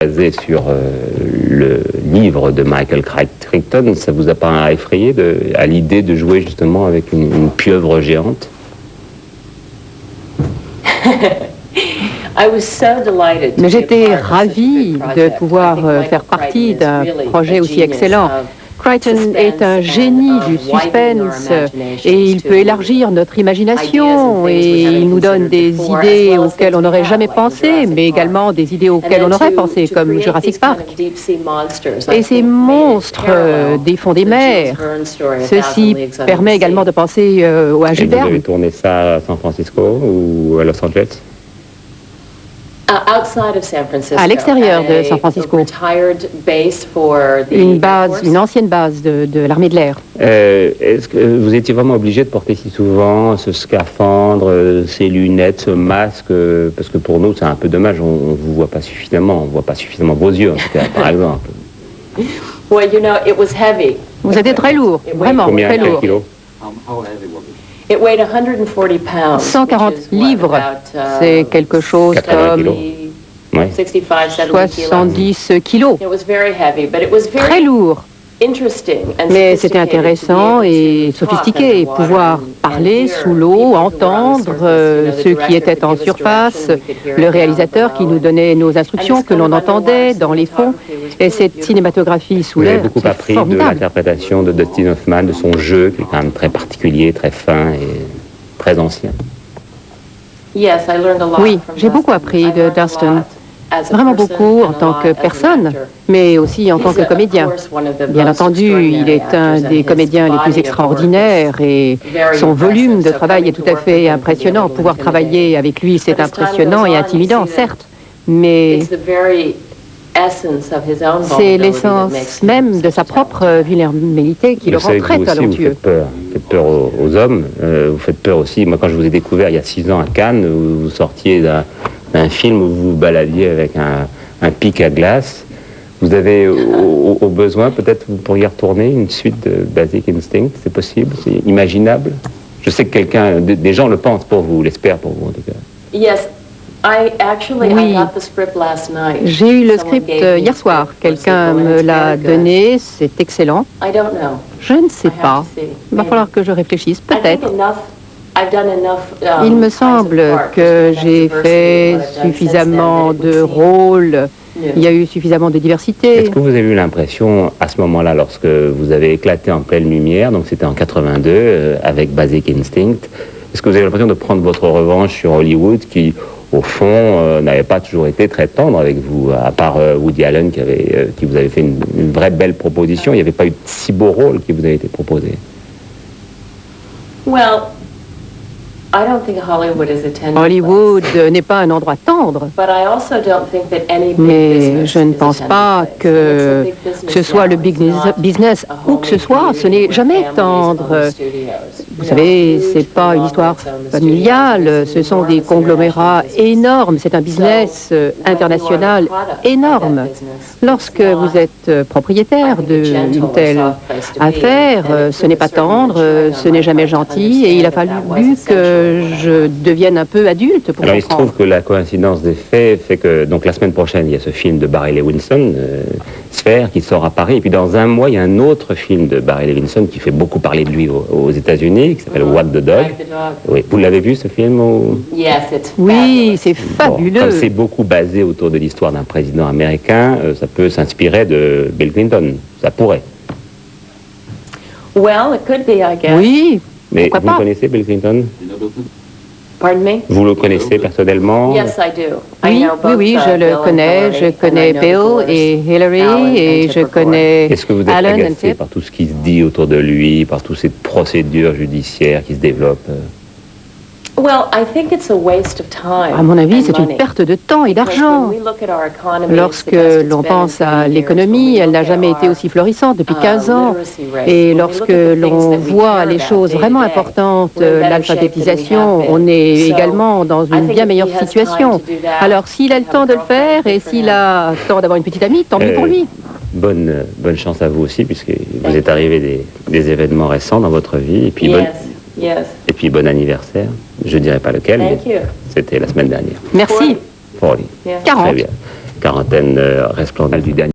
Basé sur le livre de Michael Crichton, ça vous a pas effrayé à l'idée de jouer justement avec une pieuvre géante? Mais j'étais ravie de pouvoir faire partie d'un projet aussi excellent. Crichton est un génie du suspense et il peut élargir notre imagination et il nous donne des idées auxquelles on n'aurait jamais pensé, mais également des idées auxquelles on aurait pensé, comme Jurassic Park. Et ces monstres des fonds des mers, ceci permet également de penser à Jules Verne. Vous avez tourné ça à San Francisco ou à Los Angeles? À l'extérieur de San Francisco, une ancienne base de l'armée de l'air. Est-ce que vous étiez vraiment obligé de porter si souvent ce scaphandre, ces lunettes, ce masque? Parce que pour nous, c'est un peu dommage, on ne vous voit pas suffisamment, on ne voit pas suffisamment vos yeux, en tout cas, par exemple. Vous étiez très lourd, vraiment Combien, très lourd. kilos? 140 livres, c'est quelque chose 80 comme kilos. Ouais. 70 kilos. Très lourd. Mais c'était intéressant et sophistiqué, pouvoir parler sous l'eau, entendre ceux qui étaient en surface, le réalisateur qui nous donnait nos instructions, que l'on entendait dans les fonds, et cette cinématographie sous Vous avez l'air, beaucoup c'est appris de formidable. l'interprétation de Dustin Hoffman, de son jeu, qui est quand même très particulier, très fin et très ancien. Oui, j'ai beaucoup appris de Dustin. Vraiment beaucoup en tant que personne, mais aussi en tant que comédien. Bien entendu, il est un des comédiens les plus extraordinaires et son volume de travail est tout à fait impressionnant. Pouvoir travailler avec lui, c'est impressionnant et intimidant, certes, mais c'est l'essence même de sa propre vulnérabilité qui le rend très talentueux. Vous faites peur aux hommes, vous faites peur aussi. Moi, quand je vous ai découvert il y a 6 ans à Cannes, vous sortiez d'un film où vous vous baladiez avec un pic à glace. Vous avez au besoin, peut-être vous pourriez retourner une suite de Basic Instinct, c'est possible, c'est imaginable. Je sais que des gens le pensent pour vous, l'espèrent pour vous en tout cas. Oui, j'ai eu le script hier soir. Quelqu'un me l'a donné, c'est excellent. Je ne sais pas. Il va falloir que je réfléchisse, peut-être. Il me semble que j'ai fait suffisamment de rôles, il y a eu suffisamment de diversité. Est-ce que vous avez eu l'impression, à ce moment-là, lorsque vous avez éclaté en pleine lumière, donc c'était en 82, avec Basic Instinct, est-ce que vous avez l'impression de prendre votre revanche sur Hollywood, qui, au fond, n'avait pas toujours été très tendre avec vous, à part Woody Allen, qui vous avait fait une vraie belle proposition? Il n'y avait pas eu de si beau rôle qui vous avait été proposé. Hollywood n'est pas un endroit tendre, mais je ne pense pas que ce soit le business ou que ce soit, ce n'est jamais tendre. Vous savez, c'est pas une histoire familiale, ce sont des conglomérats énormes, c'est un business international énorme. Lorsque vous êtes propriétaire d'une telle affaire, ce n'est pas tendre, ce n'est jamais gentil, et il a fallu que je devienne un peu adulte pour Alors, il se comprendre. trouve que la coïncidence des faits fait que, donc la semaine prochaine, il y a ce film de Barry Levinson, Sphère, qui sort à Paris, et puis dans un mois, il y a un autre film de Barry Levinson qui fait beaucoup parler de lui aux États-Unis, qui s'appelle What the Dog. Oui. Vous l'avez vu, ce film Oui, c'est fabuleux. Comme c'est beaucoup basé autour de l'histoire d'un président américain, ça peut s'inspirer de Bill Clinton. Ça pourrait. Oui, Mais pourquoi vous pas? connaissez Bill Clinton? Vous le connaissez personnellement? Oui, je le connais. Je connais Bill et Hillary et je connais Est-ce que vous êtes Alan et agacé Tip. par tout ce qui se dit autour de lui, par toutes ces procédures judiciaires qui se développent? À mon avis, c'est une perte de temps et d'argent. Lorsque l'on pense à l'économie, elle n'a jamais été aussi florissante depuis 15 ans. Et lorsque l'on voit les choses vraiment importantes, l'alphabétisation, on est également dans une bien meilleure situation. Alors, s'il a le temps de le faire et s'il a le temps d'avoir une petite amie, tant mieux pour lui. Bonne chance à vous aussi, puisque vous êtes arrivé des événements récents dans votre vie. Et puis, bon anniversaire. Je ne dirai pas lequel, mais c'était la semaine dernière. Merci. 40. 40. Très bien. quarantaine resplendante du dernier.